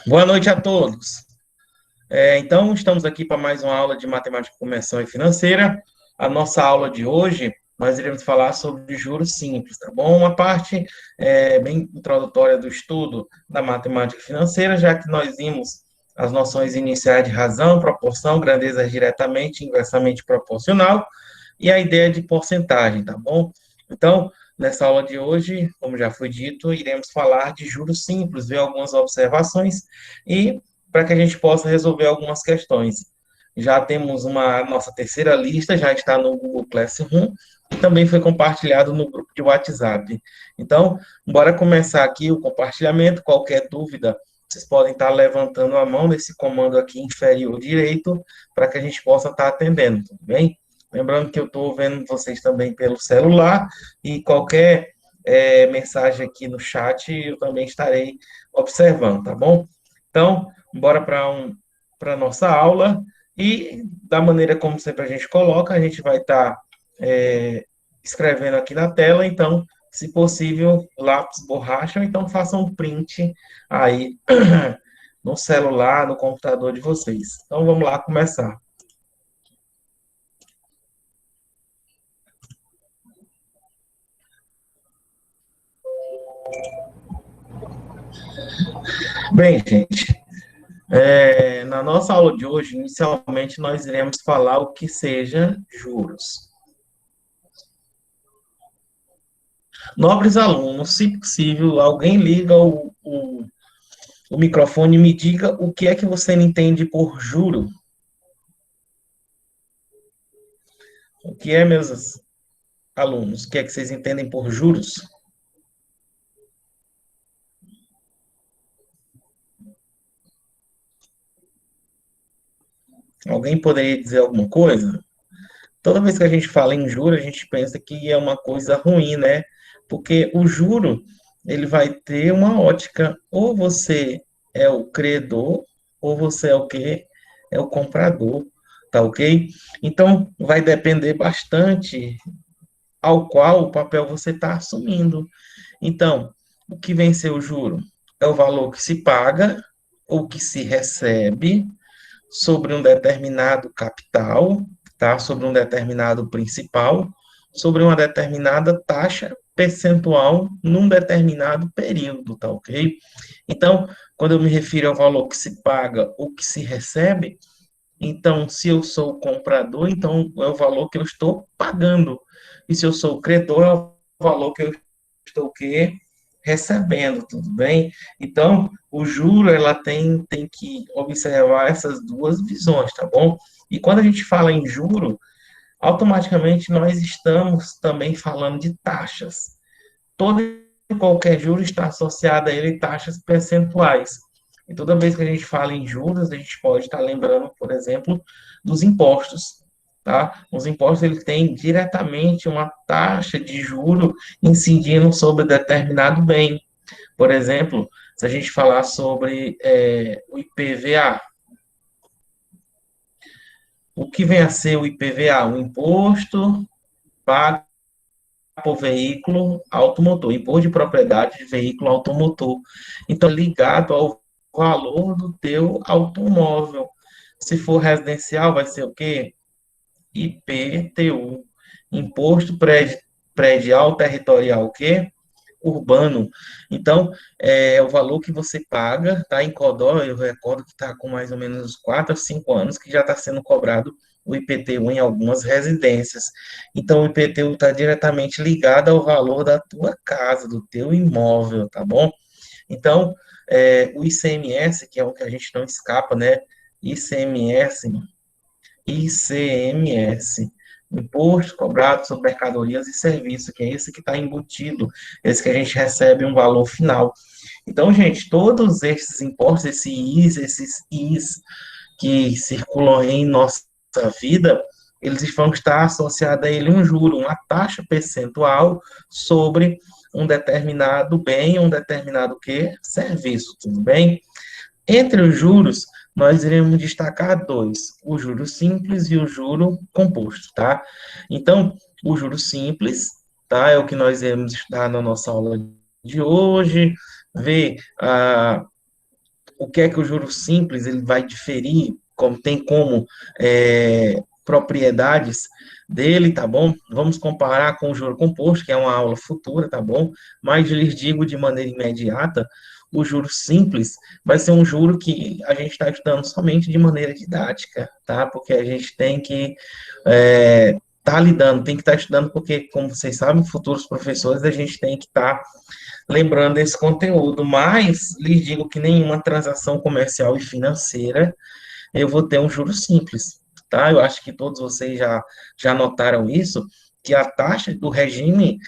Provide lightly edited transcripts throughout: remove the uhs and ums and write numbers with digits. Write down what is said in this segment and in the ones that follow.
Boa noite a todos. Então, estamos aqui para mais uma aula de matemática, conversão e financeira. A nossa aula de hoje, nós iremos falar sobre juros simples, tá bom? Uma parte bem introdutória do estudo da matemática financeira, já que nós vimos as noções iniciais de razão, proporção, grandeza diretamente, inversamente proporcional, e a ideia de porcentagem, tá bom? Então, nessa aula de hoje, como já foi dito, iremos falar de juros simples, ver algumas observações e para que a gente possa resolver algumas questões. Já temos nossa terceira lista, já está no Google Classroom e também foi compartilhado no grupo de WhatsApp. Então, bora começar aqui o compartilhamento. Qualquer dúvida, vocês podem estar levantando a mão nesse comando aqui inferior direito para que a gente possa estar atendendo, tudo bem? Lembrando que eu estou vendo vocês também pelo celular e qualquer mensagem aqui no chat eu também estarei observando, tá bom? Então, bora para a nossa aula e da maneira como sempre a gente coloca, a gente vai estar escrevendo aqui na tela, então, se possível, lápis, borracha, ou então façam um print aí no celular, no computador de vocês. Então, vamos lá começar. Bem, gente, na nossa aula de hoje, inicialmente, nós iremos falar o que seja juros. Nobres alunos, se possível, alguém liga o microfone e me diga o que é que você entende por juro. O que é, meus alunos? O que é que vocês entendem por juros? Alguém poderia dizer alguma coisa? Toda vez que a gente fala em juro, a gente pensa que é uma coisa ruim, né? Porque o juro, ele vai ter uma ótica, ou você é o credor, ou você é o quê? É o comprador, tá ok? Então, vai depender bastante ao qual o papel você está assumindo. Então, o que vem ser o juro? É o valor que se paga ou que se recebe sobre um determinado capital, tá? Sobre um determinado principal, sobre uma determinada taxa percentual num determinado período, tá ok? Então, quando eu me refiro ao valor que se paga ou que se recebe, então, se eu sou o comprador, então é o valor que eu estou pagando. E se eu sou o credor, é o valor que eu estou o quê? Recebendo, tudo bem? Então, o juro, ela tem que observar essas duas visões, tá bom? E quando a gente fala em juro, automaticamente nós estamos também falando de taxas. Todo e qualquer juro está associado a ele taxas percentuais. E toda vez que a gente fala em juros, a gente pode estar lembrando, por exemplo, dos impostos. Tá? Os impostos ele têm diretamente uma taxa de juro incidindo sobre determinado bem. Por exemplo, se a gente falar sobre o IPVA, o que vem a ser o IPVA? O imposto pago por veículo automotor, imposto de propriedade de veículo automotor. Então, ligado ao valor do teu automóvel. Se for residencial, vai ser o quê? IPTU, Imposto Predial Territorial, o quê? Urbano. Então, é o valor que você paga, tá? Em Codó, eu recordo que está com mais ou menos 4 a 5 anos que já está sendo cobrado o IPTU em algumas residências. Então, o IPTU está diretamente ligado ao valor da tua casa, do teu imóvel, tá bom? Então, o ICMS, que é o que a gente não escapa, né? ICMS, Imposto Cobrado sobre Mercadorias e Serviços, que é esse que está embutido, esse que a gente recebe um valor final. Então, gente, todos esses impostos, esses IS que circulam em nossa vida, eles vão estar associados a ele um juro, uma taxa percentual sobre um determinado bem, um determinado quê? Serviço, tudo bem? Entre os juros, nós iremos destacar dois, o juro simples e o juro composto, tá? Então, o juro simples, tá, é o que nós iremos estudar na nossa aula de hoje, ver o que é que o juro simples ele vai diferir, como tem como propriedades dele, tá bom? Vamos comparar com o juro composto, que é uma aula futura, tá bom? Mas lhes digo de maneira imediata, o juro simples vai ser um juro que a gente está estudando somente de maneira didática, tá? Porque a gente tem que tá lidando, tem que estar estudando, porque, como vocês sabem, futuros professores, a gente tem que estar lembrando esse conteúdo, mas lhes digo que nenhuma transação comercial e financeira eu vou ter um juro simples, tá? Eu acho que todos vocês já notaram isso, que a taxa do regime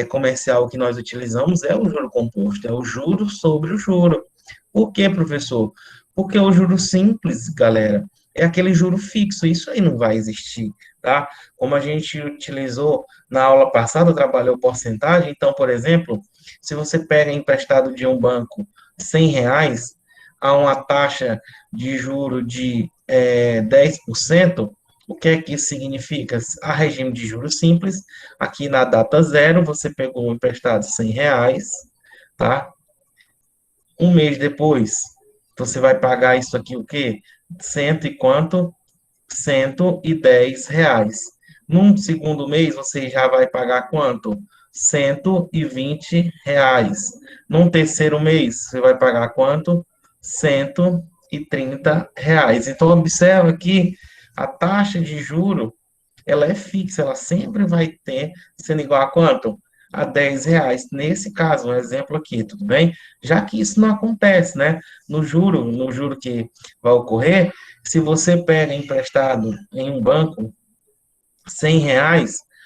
comercial que nós utilizamos é o juro composto, é o juro sobre o juro. Por quê, professor? Porque o juro simples, galera, é aquele juro fixo, isso aí não vai existir, tá? Como a gente utilizou na aula passada, trabalhou porcentagem, então, por exemplo, se você pega emprestado de um banco R$ 100, a uma taxa de juro de 10%, o que é que isso significa? A regime de juros simples, aqui na data zero, você pegou um emprestado R$ 100, tá? Um mês depois, você vai pagar isso aqui o quê? Cento e quanto? R$ 110. Num segundo mês, você já vai pagar quanto? R$ 120. Num terceiro mês, você vai pagar quanto? R$ 130. Então, observa que a taxa de juro, ela é fixa, ela sempre vai ter, sendo igual a quanto? A R$ 10. Nesse caso, um exemplo aqui, tudo bem? Já que isso não acontece, né? No juro que vai ocorrer, se você pega emprestado em um banco R$ 100,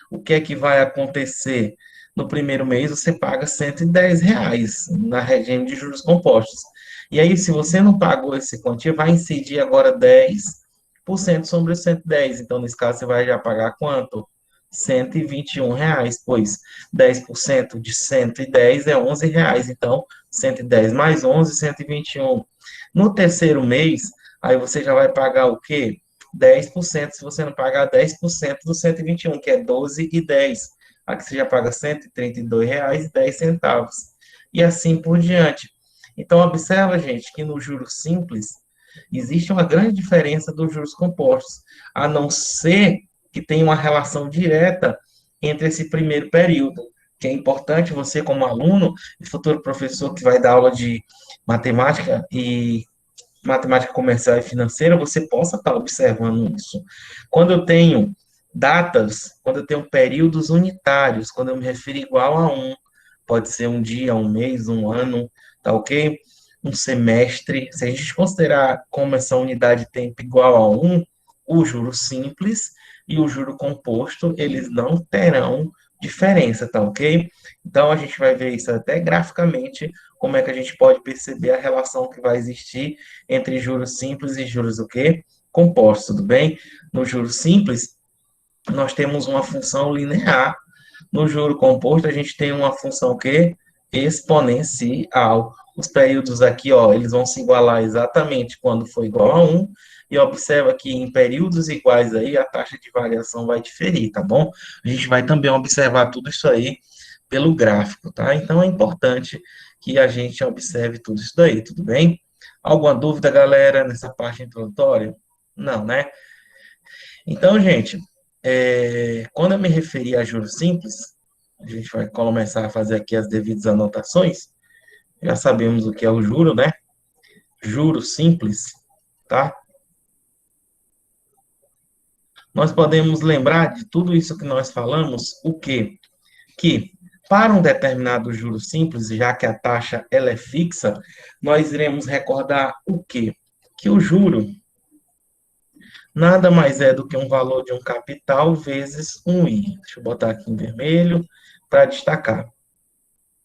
o que é que vai acontecer? No primeiro mês você paga R$ 110 na regime de juros compostos. E aí, se você não pagou essa quantia, vai incidir agora 10% sobre os 110. Então, nesse caso, você vai já pagar quanto? R$ 121, pois 10% de 110 é R$ 11. Então, 110 mais 11, 121. No terceiro mês, aí você já vai pagar o quê? 10%, se você não pagar 10% do 121, que é 12,10. Aqui você já paga R$ 132,10. E assim por diante. Então, observa, gente, que no juros simples existe uma grande diferença dos juros compostos, a não ser que tenha uma relação direta entre esse primeiro período, que é importante você, como aluno e futuro professor que vai dar aula de matemática comercial e financeira, você possa estar observando isso. Quando eu tenho datas, quando eu tenho períodos unitários, quando eu me refiro igual a um, pode ser um dia, um mês, um ano, tá ok? Um semestre. Se a gente considerar como essa unidade de tempo igual a um, o juro simples e o juro composto, eles não terão diferença, tá ok? Então, a gente vai ver isso até graficamente, como é que a gente pode perceber a relação que vai existir entre juros simples e juros o quê? Compostos, tudo bem? No juro simples, nós temos uma função linear. No juro composto, a gente tem uma função o quê? Exponencial. Os períodos aqui, ó, eles vão se igualar exatamente quando for igual a 1, e observa que em períodos iguais aí, a taxa de variação vai diferir, tá bom? A gente vai também observar tudo isso aí pelo gráfico, tá? Então, é importante que a gente observe tudo isso daí, tudo bem? Alguma dúvida, galera, nessa parte introdutória? Não, né? Então, gente, quando eu me referi a juros simples, a gente vai começar a fazer aqui as devidas anotações. Já sabemos o que é o juro, né? Juro simples, tá? Nós podemos lembrar de tudo isso que nós falamos, o quê? Que para um determinado juro simples, já que a taxa ela é fixa, nós iremos recordar o quê? Que o juro nada mais é do que um valor de um capital vezes um I. Deixa eu botar aqui em vermelho para destacar,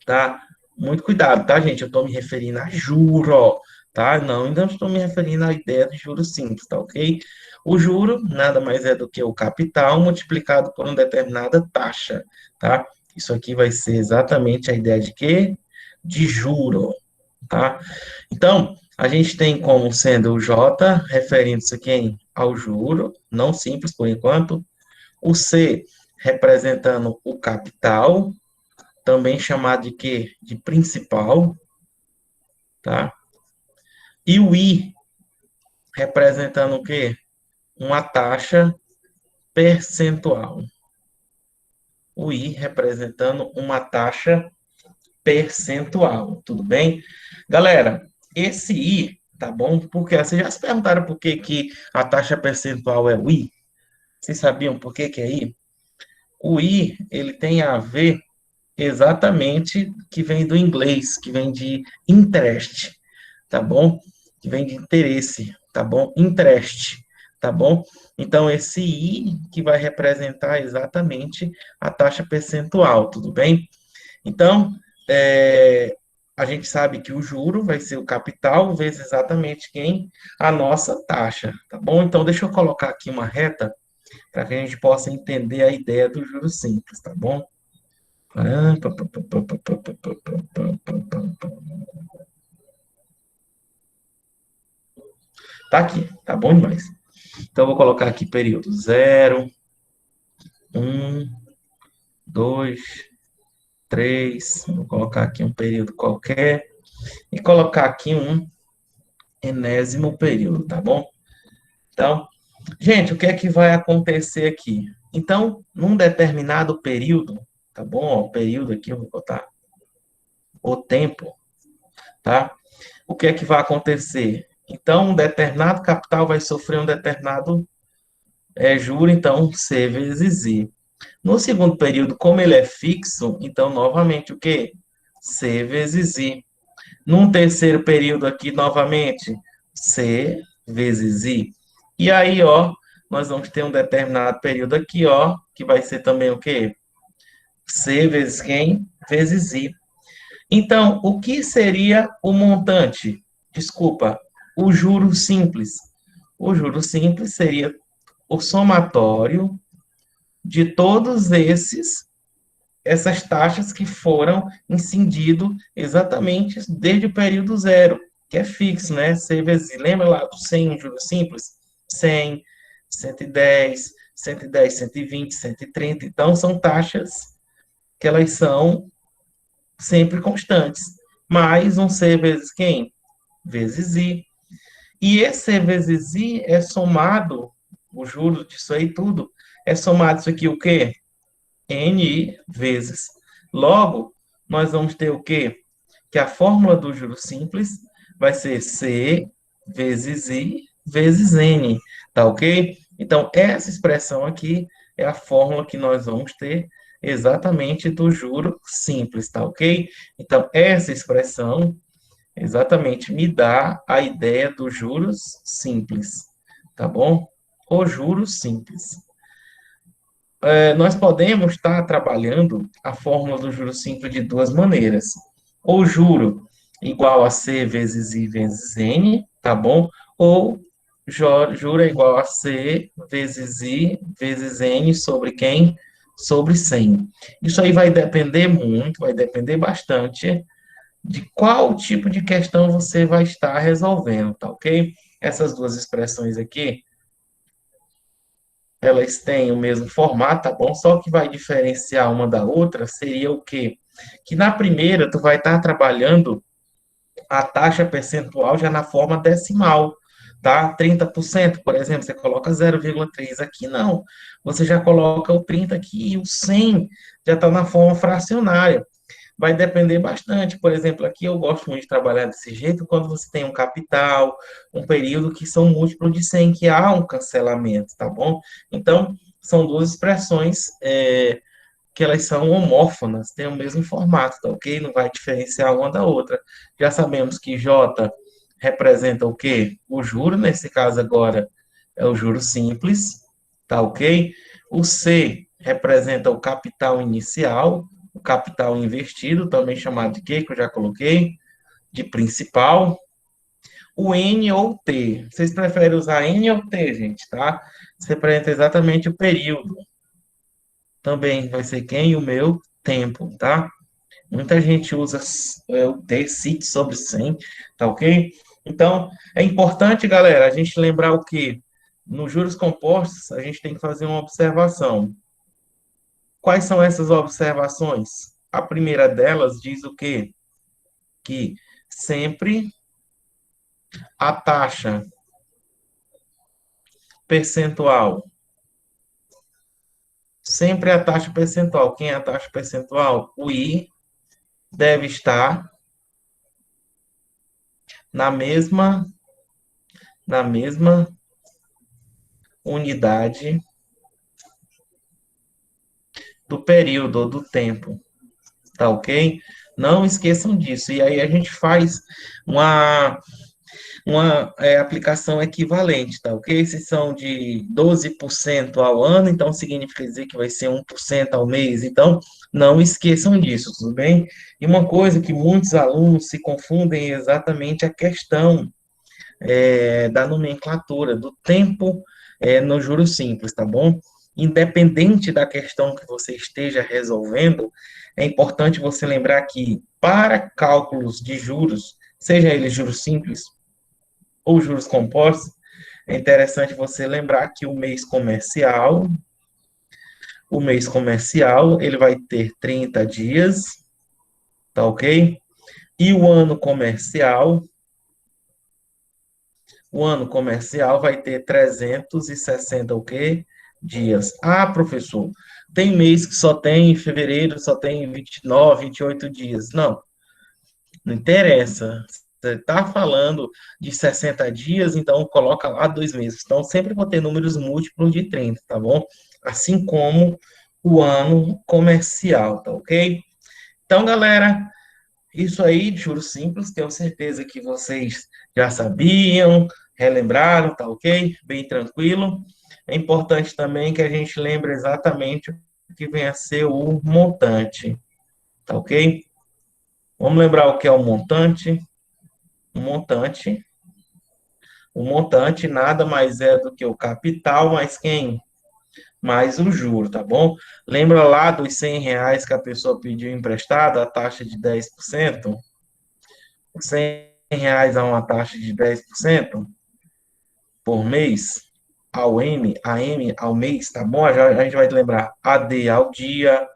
tá? Muito cuidado, tá, gente? Eu estou me referindo a juro, ó, tá? Não, ainda não estou me referindo à ideia de juro simples, tá ok? O juro nada mais é do que o capital multiplicado por uma determinada taxa, tá? Isso aqui vai ser exatamente a ideia de quê? De juro, tá? Então, a gente tem como sendo o J, referindo-se a quem? Ao juro, não simples por enquanto. O C, representando o capital, também chamado de quê? De principal, tá? E o I representando o quê? Uma taxa percentual. O I representando uma taxa percentual, tudo bem? Galera, esse I, tá bom? Porque vocês já se perguntaram por que que a taxa percentual é o I? Vocês sabiam por que que é I? O I, ele tem a ver exatamente que vem do inglês, que vem de interest, tá bom? Que vem de interesse, tá bom? Interest, tá bom? Então, esse I que vai representar exatamente a taxa percentual, tudo bem? Então, a gente sabe que o juro vai ser o capital vezes exatamente quem? A nossa taxa, tá bom? Então, deixa eu colocar aqui uma reta para que a gente possa entender a ideia do juro simples, tá bom? Tá aqui, tá bom demais. Então, eu vou colocar aqui período 0, 1, 2, 3. Vou colocar aqui um período qualquer. E colocar aqui um enésimo período, tá bom? Então, gente, o que é que vai acontecer aqui? Então, num determinado período, tá bom? Ó, o período aqui, eu vou botar o tempo, tá? O que é que vai acontecer? Então, um determinado capital vai sofrer um determinado juro, então, C vezes I. No segundo período, como ele é fixo, então, novamente, o quê? C vezes I. Num terceiro período aqui, novamente, C vezes I. E aí, ó, nós vamos ter um determinado período aqui, ó, que vai ser também o quê? C vezes quem? Vezes I. Então, o que seria o montante? Desculpa, o juro simples. O juro simples seria o somatório de todos essas taxas que foram incidido exatamente desde o período zero, que é fixo, né? C vezes, lembra lá do 100, juros simples? 100, 110, 110, 120, 130. Então, são taxas que elas são sempre constantes. Mais um C vezes quem? Vezes I. E esse C vezes I é somado, o juros disso aí tudo, é somado isso aqui o quê? N vezes. Logo, nós vamos ter o quê? Que a fórmula do juro simples vai ser C vezes I vezes N, tá ok? Então, essa expressão aqui é a fórmula que nós vamos ter exatamente do juro simples, tá ok? Então, essa expressão exatamente me dá a ideia dos juros simples, tá bom? O juros simples. Nós podemos estar trabalhando a fórmula do juro simples de duas maneiras. Ou juro igual a C vezes I vezes N, tá bom? Ou juro é igual a C vezes I vezes N sobre quem? Sobre 100. Isso aí vai depender muito, vai depender bastante de qual tipo de questão você vai estar resolvendo, tá ok? Essas duas expressões aqui, elas têm o mesmo formato, tá bom? Só que vai diferenciar uma da outra seria o quê? Que na primeira tu vai estar trabalhando a taxa percentual já na forma decimal, tá? 30%, por exemplo, você coloca 0,3 aqui, não. Você já coloca o 30 aqui e o 100 já está na forma fracionária. Vai depender bastante. Por exemplo, aqui eu gosto muito de trabalhar desse jeito quando você tem um capital, um período que são múltiplos de 100, que há um cancelamento, tá bom? Então, são duas expressões que elas são homófonas, têm o mesmo formato, tá ok? Não vai diferenciar uma da outra. Já sabemos que J representa o quê? O juro, nesse caso agora é o juro simples, tá ok? O C representa o capital inicial, o capital investido, também chamado de quê, que eu já coloquei? De principal. O N ou T. Vocês preferem usar N ou T, gente, tá? Isso representa exatamente o período. Também vai ser quem? O meu tempo, tá? Muita gente usa o T, sit sobre 100, tá ok? Então, é importante, galera, a gente lembrar o que? Nos juros compostos, a gente tem que fazer uma observação. Quais são essas observações? A primeira delas diz o quê? Que sempre a taxa percentual. Sempre a taxa percentual. Quem é a taxa percentual? O I deve estar na mesma unidade do período ou do tempo, tá ok? Não esqueçam disso. E aí a gente faz uma aplicação equivalente, tá ok? Se são de 12% ao ano, então significa dizer que vai ser 1% ao mês. Então, não esqueçam disso, tudo bem? E uma coisa que muitos alunos se confundem é exatamente a questão da nomenclatura, do tempo no juros simples, tá bom? Independente da questão que você esteja resolvendo, é importante você lembrar que para cálculos de juros, seja eles juros simples ou juros compostos, é interessante você lembrar que o mês comercial, ele vai ter 30 dias, tá ok? E o ano comercial vai ter 360 o quê? Dias. Ah, professor, tem mês que só tem em fevereiro, só tem 29, 28 dias. Não, não interessa. Você está falando de 60 dias, então coloca lá 2 meses. Então, sempre vou ter números múltiplos de 30, tá bom? Assim como o ano comercial, tá ok? Então, galera, isso aí de juros simples, tenho certeza que vocês já sabiam, relembraram, tá ok? Bem tranquilo. É importante também que a gente lembre exatamente o que vem a ser o montante, tá ok? Vamos lembrar o que é o montante? O montante, o montante nada mais é do que o capital mais quem? Mais o juro, tá bom? Lembra lá dos R$ 100 que a pessoa pediu emprestado, a taxa de 10%? R$ 100 a uma taxa de 10% por mês, ao M, a M ao mês, tá bom? A gente vai lembrar AD ao dia,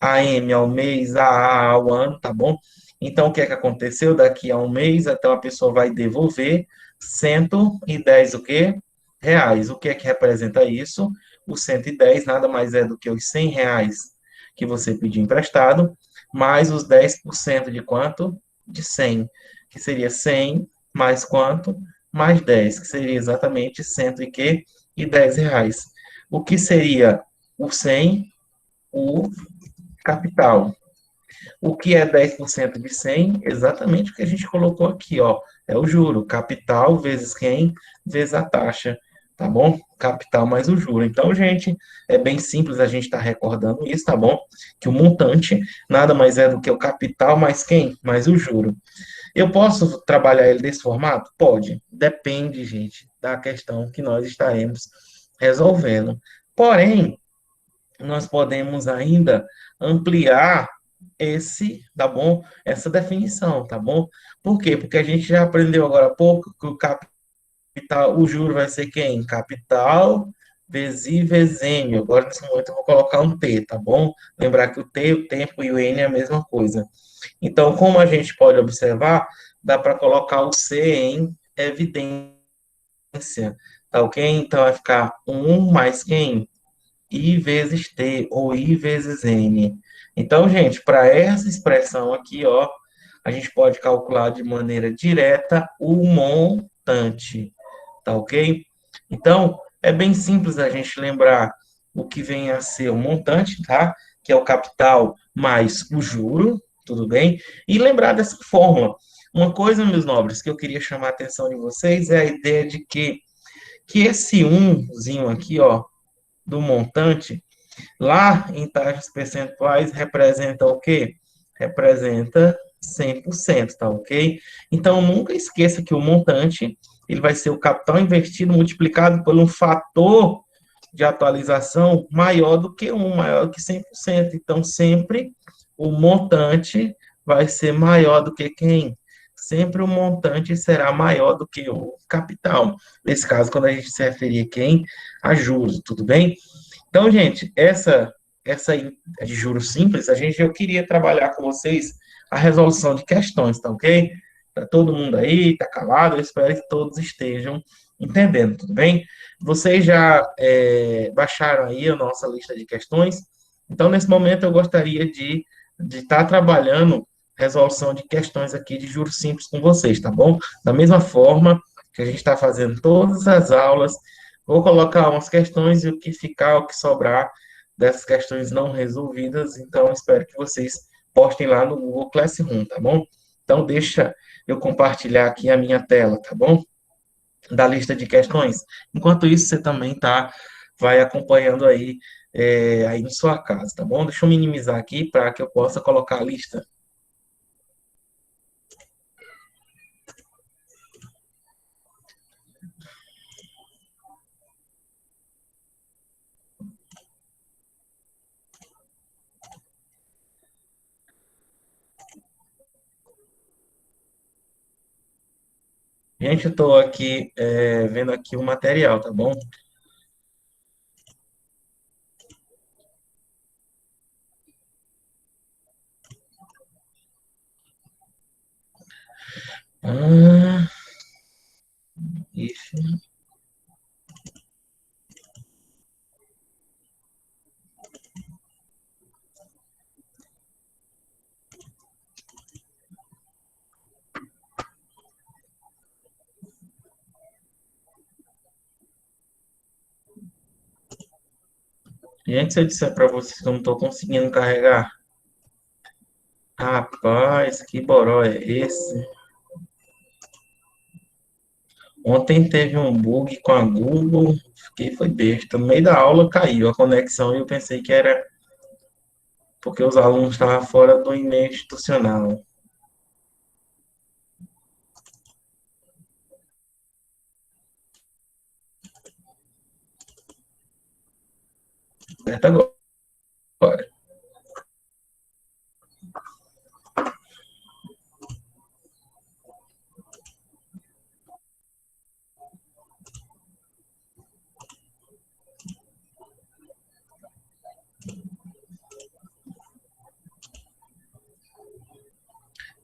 AM ao mês, AA ao ano, tá bom? Então, o que é que aconteceu? Daqui a um mês, então a pessoa vai devolver 110 o quê? Reais. O que é que representa isso? O 110 nada mais é do que os R$ 100 que você pediu emprestado, mais os 10% de quanto? De 100, que seria 100 mais quanto? Mais 10, que seria exatamente 110 reais. O que seria o 100? O capital. O que é 10% de 100? Exatamente o que a gente colocou aqui, ó. É o juro. Capital vezes quem? Vezes a taxa. Tá bom? Capital mais o juro. Então, gente, é bem simples a gente estar recordando isso, tá bom? Que o montante nada mais é do que o capital mais quem? Mais o juro. Eu posso trabalhar ele desse formato? Pode. Depende, gente, da questão que nós estaremos resolvendo. Porém, nós podemos ainda ampliar tá bom? Essa definição, tá bom? Por quê? Porque a gente já aprendeu agora há pouco que o capital, o juro vai ser quem? Capital vezes I vezes M. Agora, nesse momento, eu vou colocar um T, tá bom? Lembrar que o T, o tempo e o N é a mesma coisa. Então, como a gente pode observar, dá para colocar o C em evidência, tá ok? Então, vai ficar 1 mais quem? I vezes T, ou I vezes N. Então, gente, para essa expressão aqui, ó, a gente pode calcular de maneira direta o montante, tá ok? Então, é bem simples a gente lembrar o que vem a ser o montante, tá? Que é o capital mais o juro, tudo bem? E lembrar dessa fórmula. Uma coisa, meus nobres, que eu queria chamar a atenção de vocês é a ideia de que esse umzinho aqui, ó, do montante, lá em taxas percentuais, representa o quê? Representa 100%, tá ok? Então, nunca esqueça que o montante, ele vai ser o capital investido multiplicado por um fator de atualização maior do que maior que 100%. Então, sempre o montante vai ser maior do que quem? Sempre o montante será maior do que o capital. Nesse caso, quando a gente se referir a quem? A juros, tudo bem? Então, gente, essa aí de juros simples, eu queria trabalhar com vocês a resolução de questões, tá ok? Tá todo mundo aí, tá calado, eu espero que todos estejam entendendo, tudo bem? Vocês já baixaram aí a nossa lista de questões? Então, nesse momento, eu gostaria de estar trabalhando resolução de questões aqui de juros simples com vocês, tá bom? Da mesma forma que a gente está fazendo todas as aulas, vou colocar umas questões e o que ficar, o que sobrar dessas questões não resolvidas, então espero que vocês postem lá no Google Classroom, tá bom? Então, deixa eu compartilhar aqui a minha tela, tá bom? Da lista de questões. Enquanto isso, você também vai acompanhando aí em sua casa, tá bom? Deixa eu minimizar aqui para que eu possa colocar a lista. Gente, eu estou aqui vendo aqui o material, tá bom? Ah, isso. Gente, se eu disser para vocês que eu não estou conseguindo carregar, rapaz, que boró é esse? Ontem teve um bug com a Google, fiquei foi besta. No meio da aula caiu a conexão e eu pensei que era porque os alunos estavam fora do e-mail institucional. Certo agora.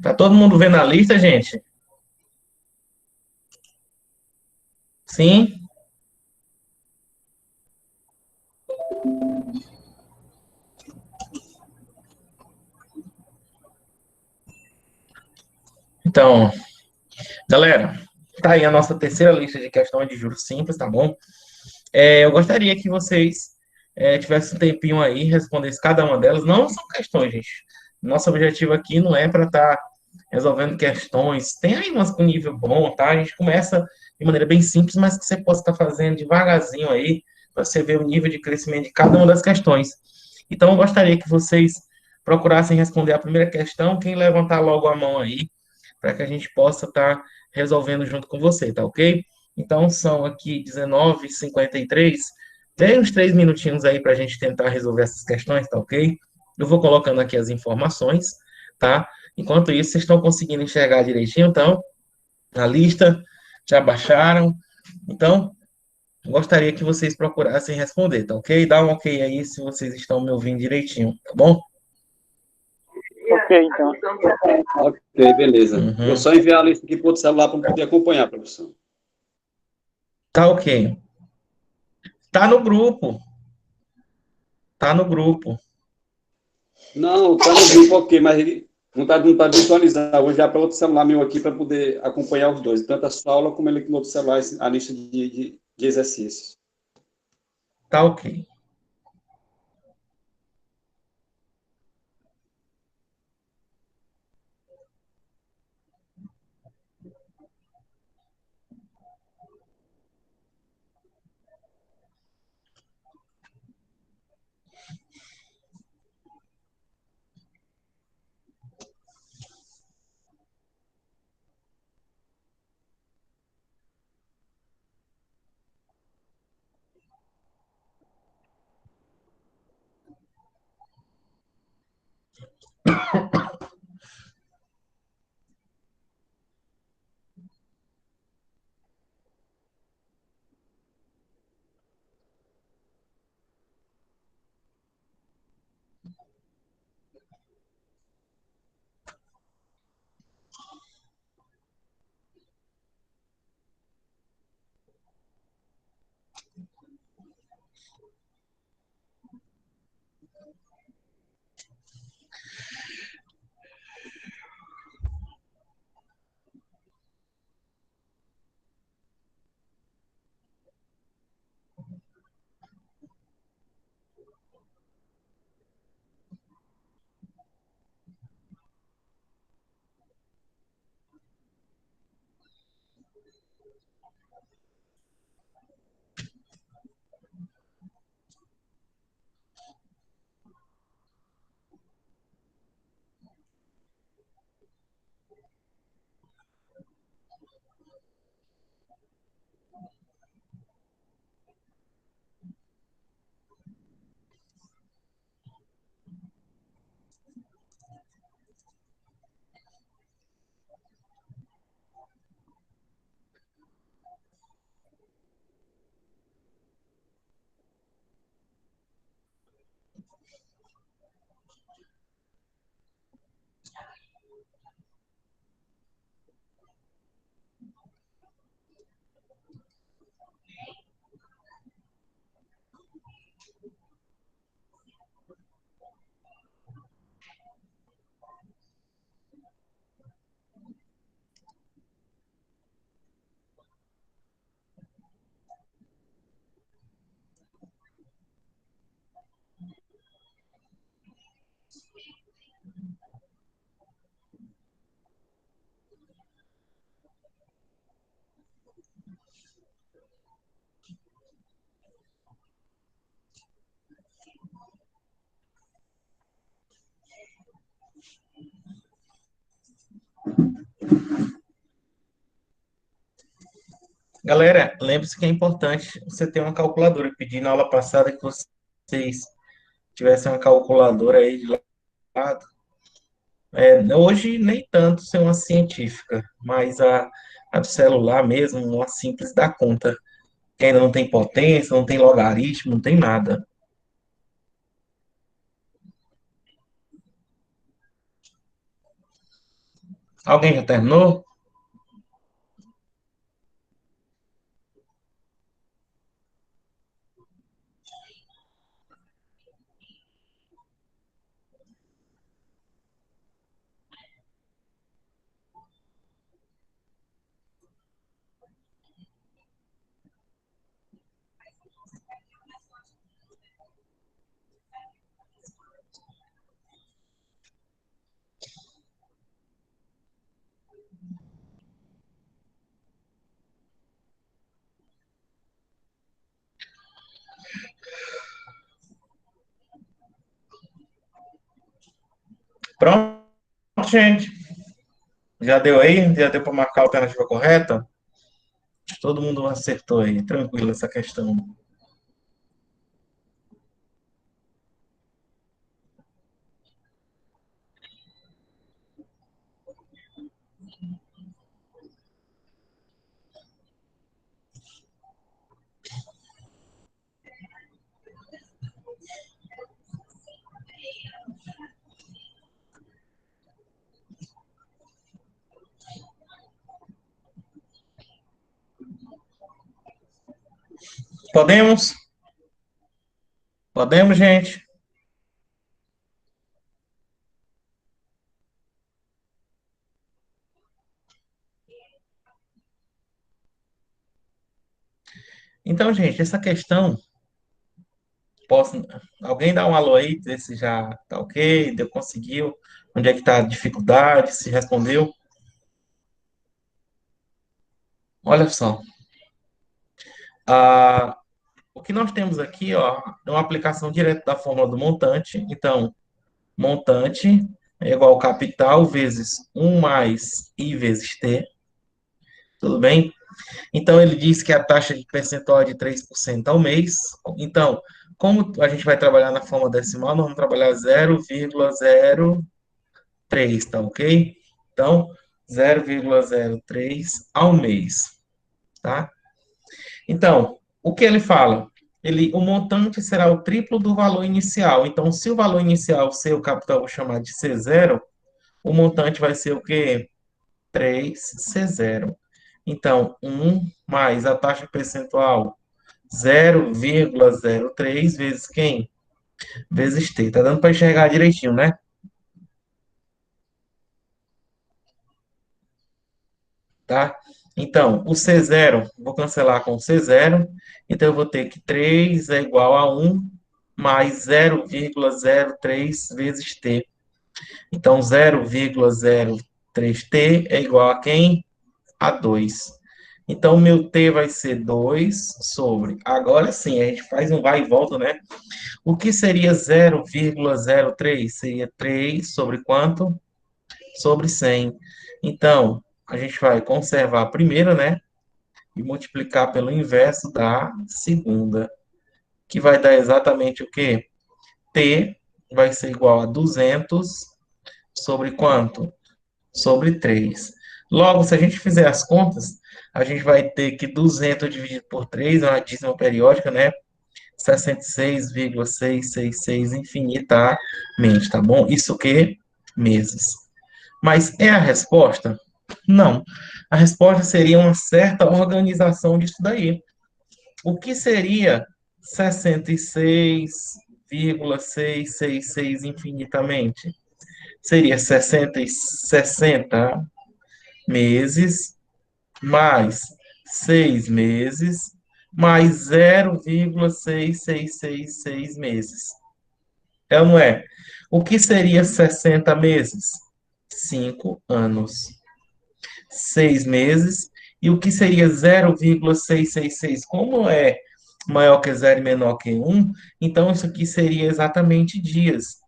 Tá todo mundo vendo a lista, gente? Sim? Então, galera, tá aí a nossa terceira lista de questões de juros simples, tá bom? Eu gostaria que vocês tivessem um tempinho aí e respondessem cada uma delas. Não são questões, gente. Nosso objetivo aqui não é para estar resolvendo questões. Tem aí umas com nível bom, tá? A gente começa de maneira bem simples, mas que você possa estar fazendo devagarzinho aí, para você ver o nível de crescimento de cada uma das questões. Então, eu gostaria que vocês procurassem responder a primeira questão, quem levantar logo a mão aí, para que a gente possa estar resolvendo junto com você, tá ok? Então, são aqui 19h53. Tem uns 3 minutinhos aí para a gente tentar resolver essas questões, tá ok? Eu vou colocando aqui as informações, tá? Enquanto isso, vocês estão conseguindo enxergar direitinho, então, a lista, já baixaram. Então, gostaria que vocês procurassem responder, tá ok? Dá um ok aí se vocês estão me ouvindo direitinho, tá bom? Ok, então. Ok, beleza. Vou Uhum. só enviar a lista aqui para o celular para poder acompanhar, professor. Tá ok. Tá no grupo. Tá no grupo. Não, está no grupo, ok, mas ele não tá visualizado. Vou enviar para outro celular meu aqui para poder acompanhar os dois, tanto a sua aula como ele aqui no outro celular, a lista de exercícios. Tá ok. Galera, lembre-se que é importante você ter uma calculadora. Eu pedi na aula passada que vocês tivessem uma calculadora aí de lado. Hoje, nem tanto ser uma científica, mas a do celular mesmo, uma simples dá conta. Que ainda não tem potência, não tem logaritmo, não tem nada. Alguém já terminou? Pronto, gente. Já deu aí? Já deu para marcar a alternativa correta? Todo mundo acertou aí. Tranquilo essa questão. Podemos? Podemos, gente? Então, gente, essa questão, posso, alguém dá um alô aí, dizer se já tá ok, deu, conseguiu, onde é que tá a dificuldade, se respondeu? Olha só, a, o que nós temos aqui, ó, é uma aplicação direta da fórmula do montante. Então, montante é igual ao capital vezes um mais I vezes T, tudo bem? Então, ele diz que a taxa de percentual é de 3% ao mês. Então, como a gente vai trabalhar na forma decimal, nós vamos trabalhar 0,03, tá ok? Então, 0,03 ao mês, tá? Então, o que ele fala? O montante será o triplo do valor inicial. Então, se o valor inicial ser o capital, eu vou chamar de C0, o montante vai ser o quê? 3C0. Então, 1 mais a taxa percentual 0,03 vezes quem? Vezes T. Tá dando para enxergar direitinho, né? Tá? Então, o C0, vou cancelar com o C0. Então, eu vou ter que 3 é igual a 1 mais 0,03 vezes T. Então, 0,03T é igual a quem? A 2. Então, o meu T vai ser 2 sobre. Agora sim, a gente faz um vai e volta, né? O que seria 0,03? Seria 3 sobre quanto? Sobre 100. Então, a gente vai conservar a primeira, né? E multiplicar pelo inverso da segunda, que vai dar exatamente o quê? T vai ser igual a 200 sobre quanto? Sobre 3. Logo, se a gente fizer as contas, a gente vai ter que 200 dividido por 3 é uma dízima periódica, né? 66,666 infinitamente, tá bom? Isso que meses. Mas é a resposta? Não. A resposta seria uma certa organização disso daí. O que seria 66,666 infinitamente? Seria 60 meses mais 6 meses mais 0,6666 meses. É ou não é? O que seria 60 meses? 5 anos. 6 meses. E o que seria 0,666? Como é maior que zero e menor que um, então isso aqui seria exatamente dias.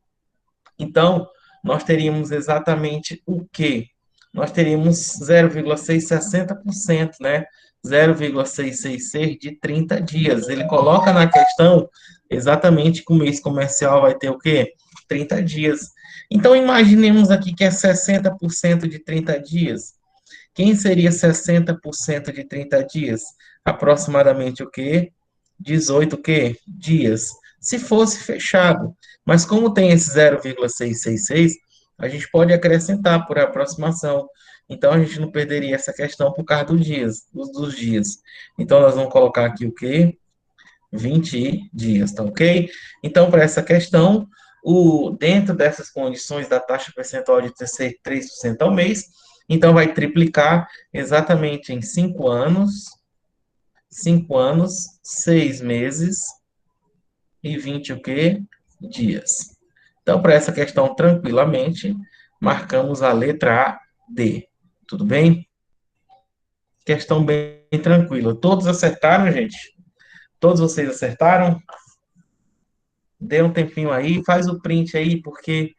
Então, nós teríamos exatamente o quê? nós teríamos 0,660%, né? 0,666 de 30 dias. Ele coloca na questão exatamente que o mês comercial vai ter o quê? 30 dias. Então, imaginemos aqui que é 60% de 30 dias. Quem seria 60% de 30 dias? Aproximadamente o quê? 18 o quê? Dias. Se fosse fechado. Mas como tem esse 0,666, a gente pode acrescentar por aproximação. Então a gente não perderia essa questão por causa dos dias, dos dias. Então nós vamos colocar aqui o quê? 20 dias, tá ok? Então, para essa questão, dentro dessas condições da taxa percentual de 3% ao mês, então vai triplicar exatamente em 5 anos, 6 meses e 20 o quê? Dias. Então, para essa questão, tranquilamente, marcamos a letra A, D. Tudo bem? Questão bem tranquila. Todos acertaram, gente? Todos vocês acertaram? Dê um tempinho aí, faz o print aí, porque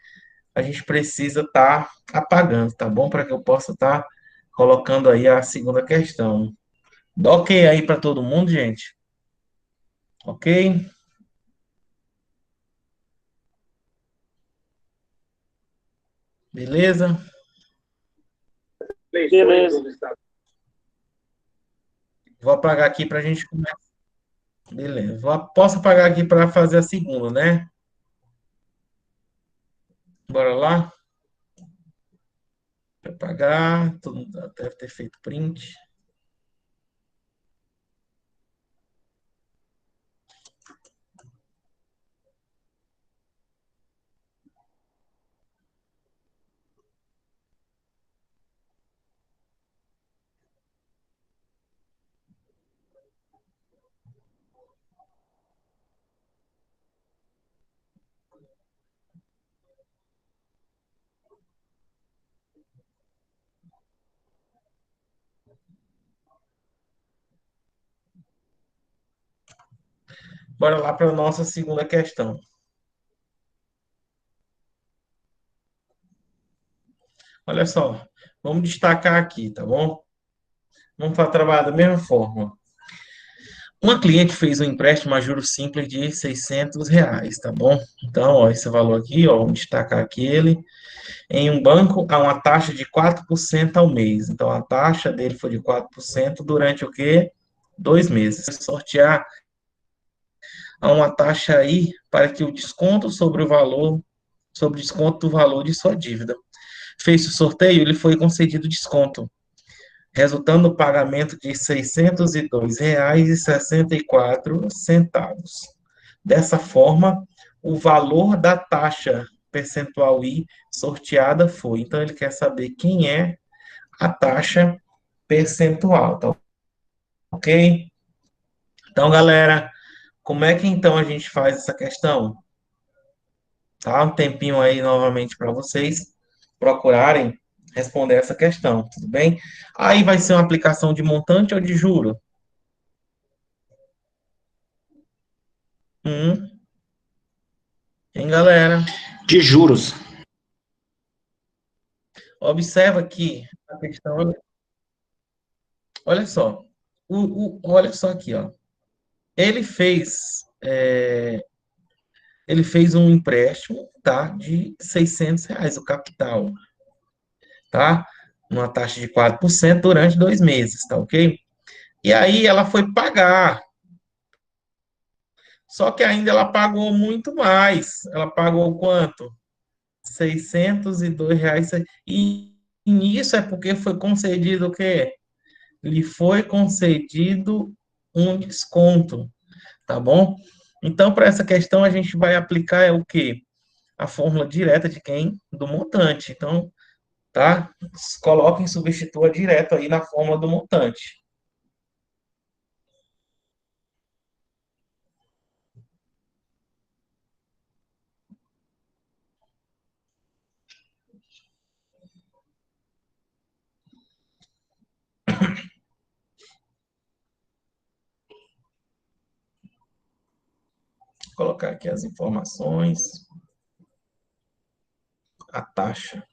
a gente precisa estar apagando, tá bom? Para que eu possa estar colocando aí a segunda questão. Dá ok aí para todo mundo, gente? Ok? Beleza? Beleza. Vou apagar aqui para a gente começar. Beleza. Posso apagar aqui para fazer a segunda, né? Bora lá? Apagar. Todo mundo deve ter feito print. Bora lá para a nossa segunda questão. Olha só, vamos destacar aqui, tá bom? Vamos trabalhar da mesma forma. Uma cliente fez um empréstimo a juros simples de R$ 600, tá bom? Então, ó, esse valor aqui, ó, vamos destacar aqui ele. Em um banco, há uma taxa de 4% ao mês. Então, a taxa dele foi de 4% durante o quê? 2 meses. Sortear a uma taxa aí para que o desconto sobre o valor, sobre o desconto do valor de sua dívida. Fez o sorteio, ele foi concedido desconto, resultando no pagamento de R$ 602,64. Dessa forma, o valor da taxa percentual I sorteada foi. Então, ele quer saber quem é a taxa percentual, tá ok? Então, galera, como é que então a gente faz essa questão? Tá? Um tempinho aí novamente para vocês procurarem responder essa questão, tudo bem? Aí vai ser uma aplicação de montante ou de juro? Hum, hein, galera? De juros. Observa que a questão, olha só, olha só aqui, ó. Ele fez, ele fez um empréstimo, tá, de R$ 600, o capital, tá? Numa taxa de 4% durante 2 meses, tá ok? E aí ela foi pagar, só que ainda ela pagou muito mais. Ela pagou quanto? R$ 602. E nisso é porque foi concedido o quê? Lhe foi concedido um desconto, tá bom? Então, para essa questão, a gente vai aplicar o quê? A fórmula direta de quem? Do montante. Então, tá? Coloquem, substitua direto aí na fórmula do montante. Vou colocar aqui as informações, a taxa.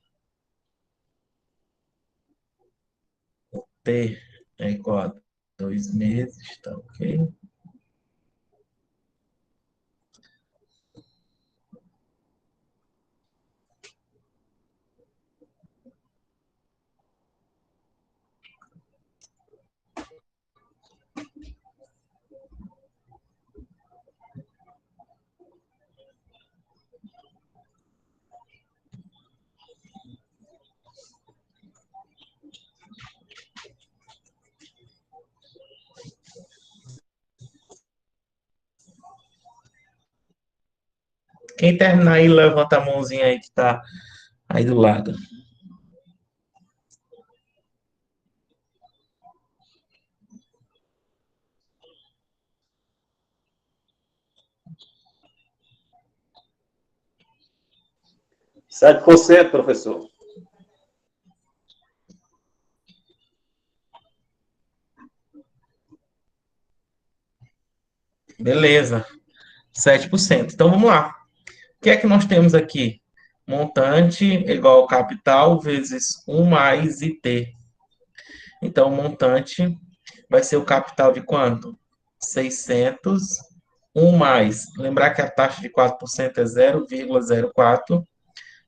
T é igual a 2 meses, tá ok? Quem terminar aí, levanta a mãozinha aí que tá aí do lado. Sete por cento, professor. Beleza, 7%. Então vamos lá. O que é que nós temos aqui? Montante igual ao capital vezes 1 mais IT. Então, o montante vai ser o capital de quanto? 600, 1 mais. Lembrar que a taxa de 4% é 0,04,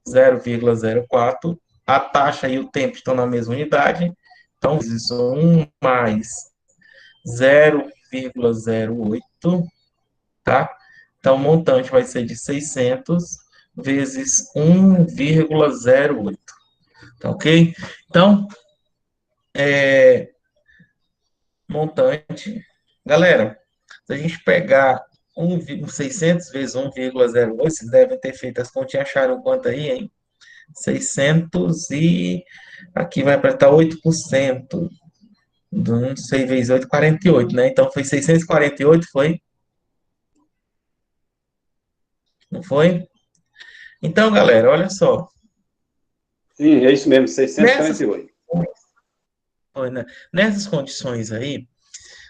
0,04. A taxa e o tempo estão na mesma unidade. Então, isso 1 mais 0,08, tá? Então, o montante vai ser de 600 vezes 1,08, tá ok? Então, montante. Galera, se a gente pegar 600 vezes 1,08, vocês devem ter feito as continhas, acharam quanto aí, hein? 600 e aqui vai para estar 8%. Não sei, vezes 8, 48, né? Então foi 648, foi? Não foi? Então, galera, olha só. Sim, é isso mesmo, Nessas, 648. foi, né? Nessas condições aí,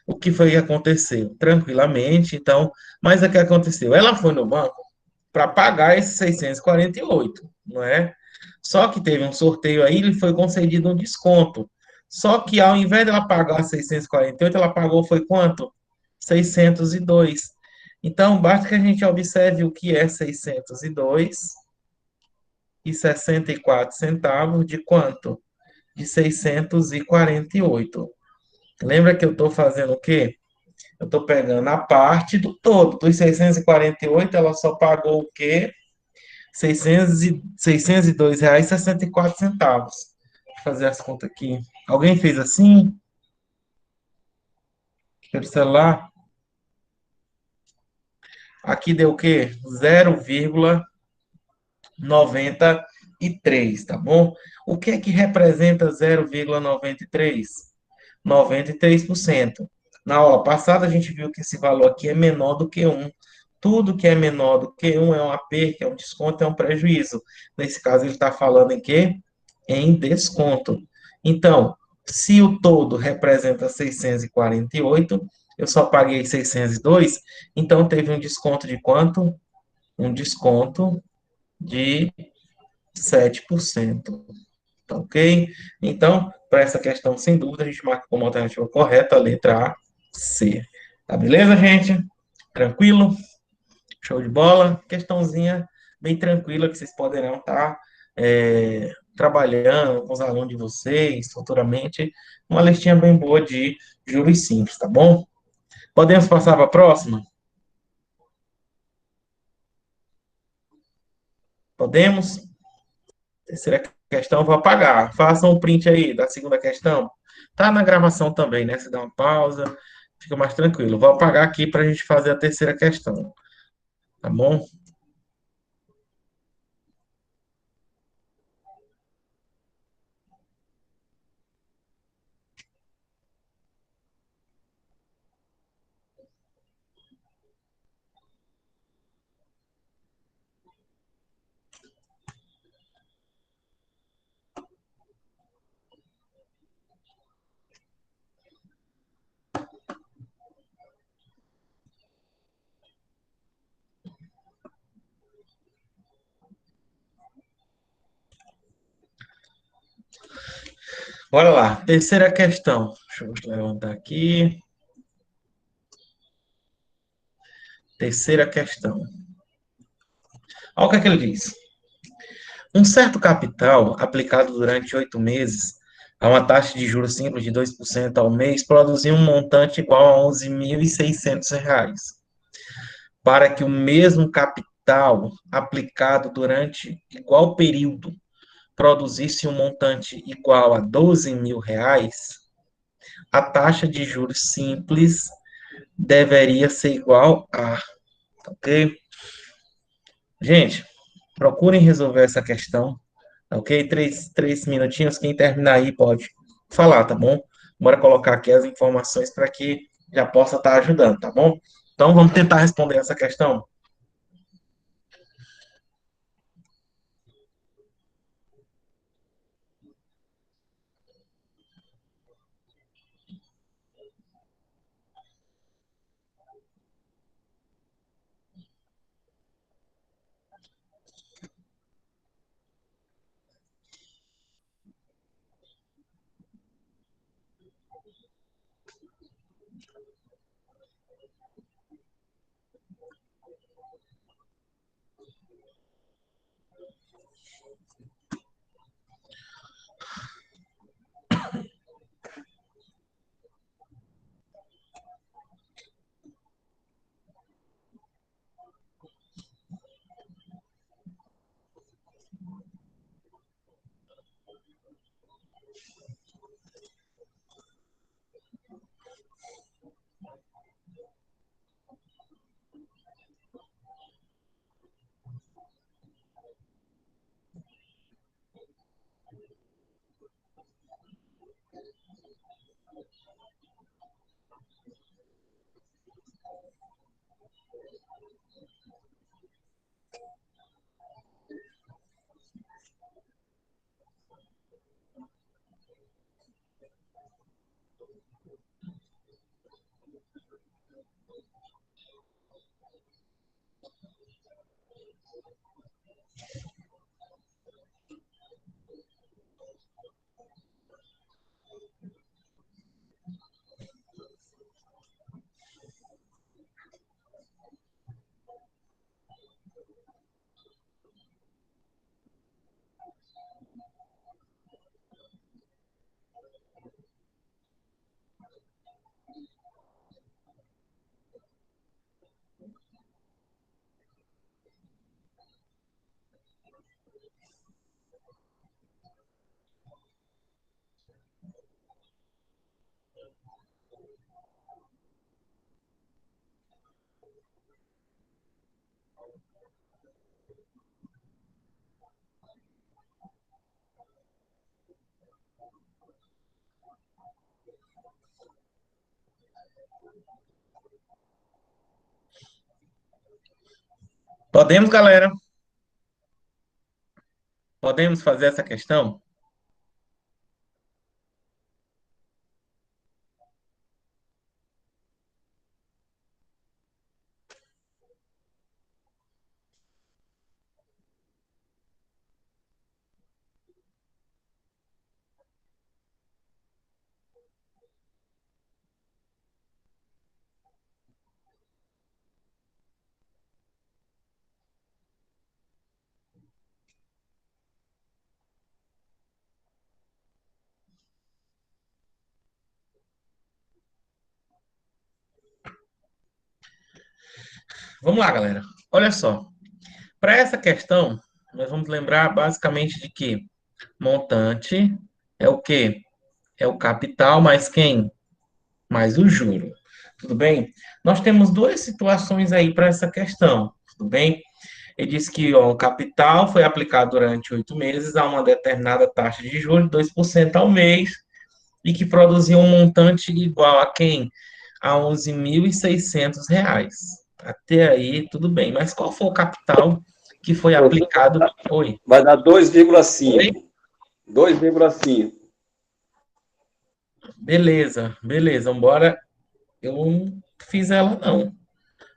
o que foi que aconteceu? Tranquilamente, então, mas o que aconteceu? Ela foi no banco para pagar esses 648, não é? Só que teve um sorteio aí, lhe foi concedido um desconto. Só que ao invés dela pagar 648, ela pagou foi quanto? 602. Então, basta que a gente observe o que é 602,64 centavos de quanto? De 648. Lembra que eu estou fazendo o quê? Eu estou pegando a parte do todo. Dos 648, ela só pagou o quê? 602 reais e 64 centavos. Deixa eu fazer as contas aqui. Alguém fez assim? Pelo celular? Aqui deu o quê? 0,93, tá bom? O que é que representa 0,93? 93%. Na aula passada, a gente viu que esse valor aqui é menor do que um. Tudo que é menor do que um é uma perca, é um desconto, é um prejuízo. Nesse caso, ele está falando em quê? Em desconto. Então, se o todo representa 648, eu só paguei 602, então teve um desconto de quanto? Um desconto de 7%. Tá ok? Então, para essa questão, sem dúvida, a gente marca como alternativa correta a letra A, C. Tá beleza, gente? Tranquilo? Show de bola? Questãozinha bem tranquila que vocês poderão estar trabalhando com os alunos de vocês futuramente. Uma listinha bem boa de juros simples, tá bom? Podemos passar para a próxima? Podemos? Terceira questão, vou apagar. Façam um print aí da segunda questão. Tá na gravação também, né? Você dá uma pausa, fica mais tranquilo. Vou apagar aqui para a gente fazer a terceira questão, tá bom? Bora lá. Terceira questão. Deixa eu levantar aqui. Terceira questão. Olha o que é que ele diz. Um certo capital aplicado durante 8 meses a uma taxa de juros simples de 2% ao mês produziu um montante igual a R$ 11.600, para que o mesmo capital aplicado durante igual período produzisse um montante igual a R$ 12.000, a taxa de juros simples deveria ser igual a, ok? Gente, procurem resolver essa questão, ok? Três minutinhos, quem terminar aí pode falar, tá bom? Bora colocar aqui as informações para que já possa estar ajudando, tá bom? Então, vamos tentar responder essa questão. Podemos, galera? Podemos fazer essa questão? Vamos lá, galera. Olha só. Para essa questão, nós vamos lembrar basicamente de que montante é o quê? É o capital mais quem? Mais o juro. Tudo bem? Nós temos duas situações aí para essa questão. Tudo bem? Ele diz que ó, o capital foi aplicado durante 8 meses a uma determinada taxa de juros de 2% ao mês e que produziu um montante igual a quem? A R$ 11.600. Até aí, tudo bem. Mas qual foi o capital que foi aplicado? Oi. Vai dar Oi? 2,5. 2,5. Beleza, beleza. Embora eu não fiz ela, não.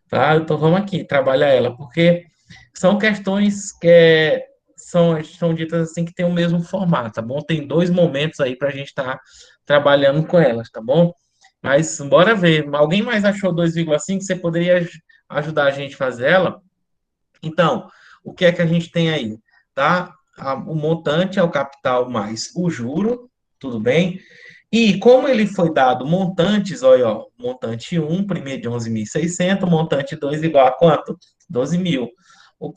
Tá? Então vamos aqui, trabalhar ela, porque são questões que são ditas assim que tem o mesmo formato, tá bom? Tem dois momentos aí para a gente estar trabalhando com elas, tá bom? Mas bora ver. Alguém mais achou 2,5? Você poderia ajudar a gente a fazer ela? Então, o que é que a gente tem aí? Tá? O montante é o capital mais o juro, tudo bem? E como ele foi dado montantes, olha, ó, montante um primeiro de 11.600, montante 2 igual a quanto? 12.000. O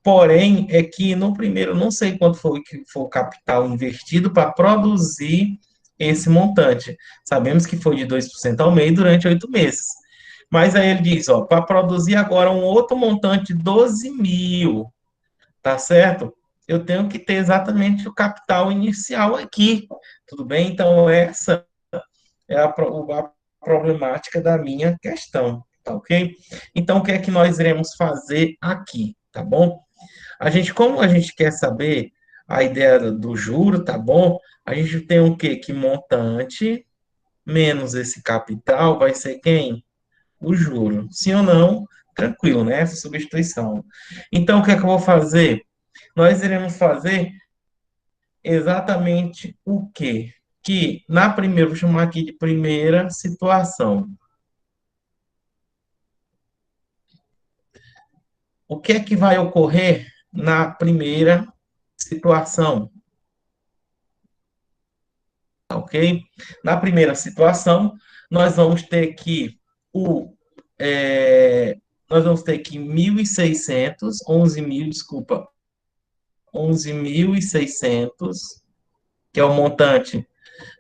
porém é que no primeiro, não sei quanto foi que foi o capital investido para produzir esse montante. Sabemos que foi de 2% ao mês durante 8 meses. Mas aí ele diz, ó, para produzir agora um outro montante de 12.000, tá certo? Eu tenho que ter exatamente o capital inicial aqui, tudo bem? Então, essa é a problemática da minha questão, tá ok? Então, o que é que nós iremos fazer aqui, tá bom? Como a gente quer saber a ideia do juro, tá bom? A gente tem o quê? Que montante menos esse capital vai ser quem? O juro. Sim ou não? Tranquilo, né? Essa substituição. Então, o que é que eu vou fazer? Nós iremos fazer exatamente o quê? Que na primeira, vou chamar aqui de primeira situação. O que é que vai ocorrer na primeira situação? Ok? Na primeira situação, nós vamos ter que o nós vamos ter que 1.600, 11.000, desculpa, 11.600, que é o montante,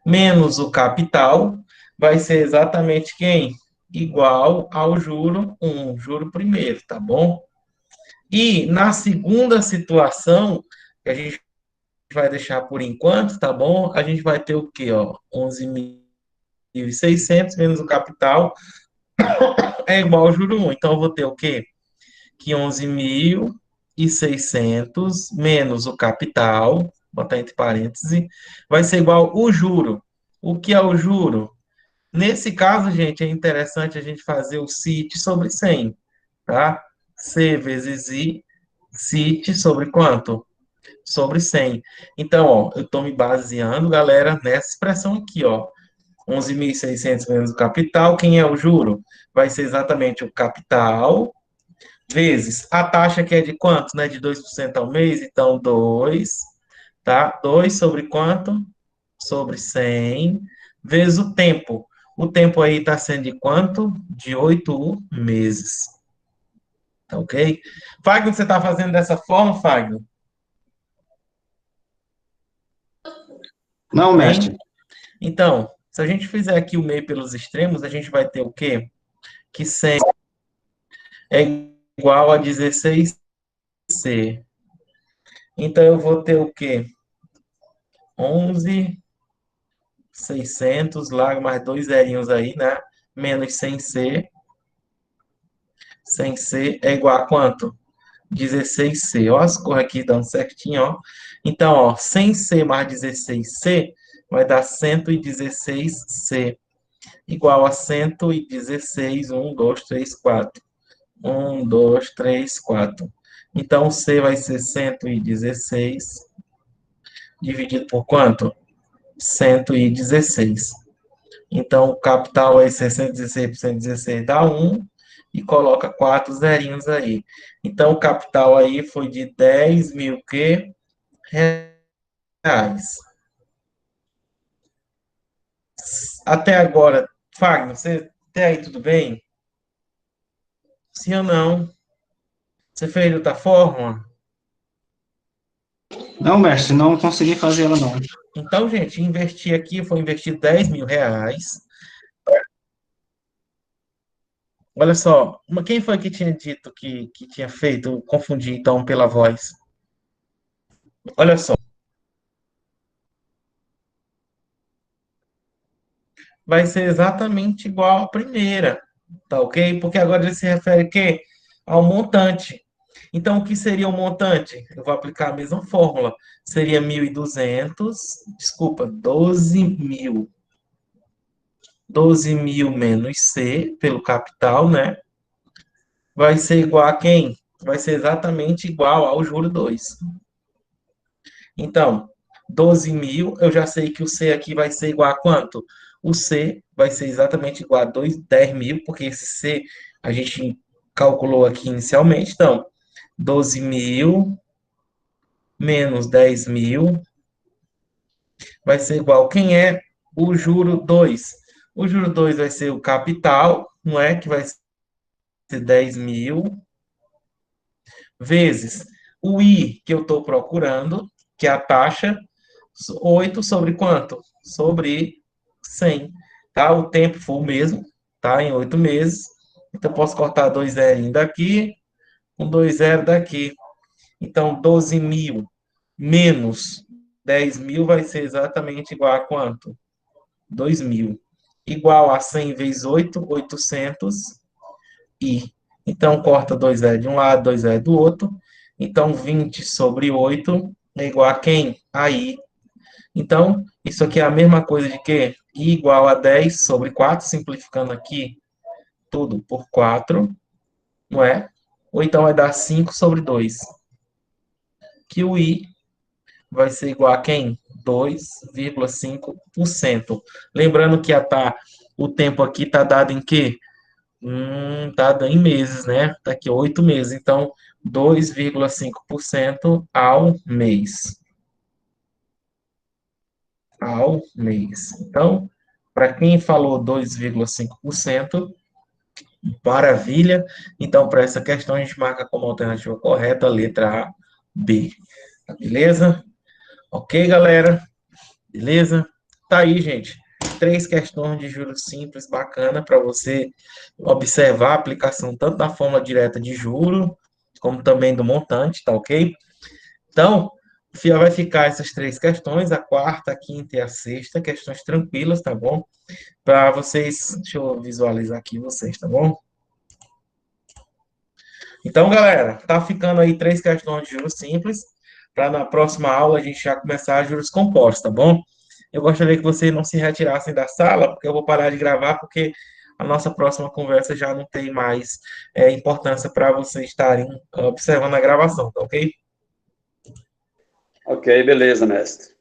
menos o capital, vai ser exatamente quem? Igual ao juro 1, juro primeiro, tá bom? E na segunda situação, que a gente vai deixar por enquanto, tá bom? A gente vai ter o quê, ó? 11.600 menos o capital é igual ao juro 1. Então, eu vou ter o quê? Que 11.600 menos o capital, botar entre parênteses, vai ser igual o juro. O que é o juro? Nesse caso, gente, é interessante a gente fazer o CIT sobre 100, tá? C vezes I, CIT sobre quanto? Sobre 100. Então, ó, eu estou me baseando, galera, nessa expressão aqui, ó. 11.600 menos o capital, quem é o juro? Vai ser exatamente o capital vezes a taxa que é de quanto, né? De 2% ao mês, então 2, tá? 2 sobre quanto? Sobre 100, vezes o tempo. O tempo aí está sendo de quanto? De 8 meses. Tá ok? Fagner, você está fazendo dessa forma, Fagner? Não, Hein? mestre. Então, se a gente fizer aqui o meio pelos extremos, a gente vai ter o quê? Que 100 é igual a 16C. Então, eu vou ter o quê? 11.600, lá mais dois zerinhos aí, né? Menos 100C. 100C é igual a quanto? 16C. Ó, as cores aqui dando certinho, ó. Então, ó, 100C mais 16C vai dar 116C. Igual a 116, 1, 2, 3, 4. 1, 2, 3, 4. Então, C vai ser 116 dividido por quanto? 116. Então, o capital vai ser 116 por 116 dá 1 e coloca 4 zerinhos aí. Então, o capital aí foi de 10.000 que reais. Até agora, Fagner, você até aí tudo bem? Sim ou não? Você fez de outra forma? Não, mestre, não consegui fazer ela não. Então, gente, investir aqui, foi investir 10.000 reais. Olha só, quem foi que tinha dito que tinha feito? Confundi então pela voz. Olha só, vai ser exatamente igual à primeira, tá ok? Porque agora ele se refere que ao montante. Então, o que seria o montante? Eu vou aplicar a mesma fórmula. Seria 1.200, desculpa, 12.000. 12.000 menos C, pelo capital, né? Vai ser igual a quem? Vai ser exatamente igual ao juro 2. Então, 12.000, eu já sei que o C aqui vai ser igual a quanto? O C vai ser exatamente igual a 10.000, porque esse C a gente calculou aqui inicialmente. Então, 12.000 menos 10.000 vai ser igual. Quem é o juro 2? O juro 2 vai ser o capital, não é? Que vai ser 10.000 vezes o I que eu estou procurando, que é a taxa, 8 sobre quanto? Sobre 100. Tá? O tempo foi o mesmo, tá? Em 8 meses. Então, eu posso cortar 2 zero daqui, com 2 zero daqui. Então, 12.000 menos 10.000 vai ser exatamente igual a quanto? 2.000. Igual a 100 vezes 8, 800 i. Então, corta 2 zero de um lado, 2 zero do outro. Então, 20 sobre 8 é igual a quem? A i. Então, isso aqui é a mesma coisa de quê? I igual a 10 sobre 4, simplificando aqui tudo por 4, não é? Ou então vai dar 5 sobre 2, que o I vai ser igual a quem? 2,5%. Lembrando que o tempo aqui está dado em quê? Tá dando em meses, né? Tá aqui 8 meses. Então, 2,5% ao mês. Ao mês. Então, para quem falou 2,5%, maravilha. Então, para essa questão, a gente marca como alternativa correta a letra A, B. Tá, beleza? Ok, galera? Beleza? Tá aí, gente. 3 questões de juros simples, bacana para você observar a aplicação tanto da forma direta de juro, como também do montante, tá ok? Então, vai ficar essas 3 questões, a quarta, a quinta e a sexta, questões tranquilas, tá bom? Para vocês, deixa eu visualizar aqui vocês, tá bom? Então, galera, tá ficando aí 3 questões de juros simples, para na próxima aula a gente já começar juros compostos, tá bom? Eu gostaria que vocês não se retirassem da sala, porque eu vou parar de gravar, porque a nossa próxima conversa já não tem mais importância para vocês estarem observando a gravação, tá ok? Ok, beleza, mestre.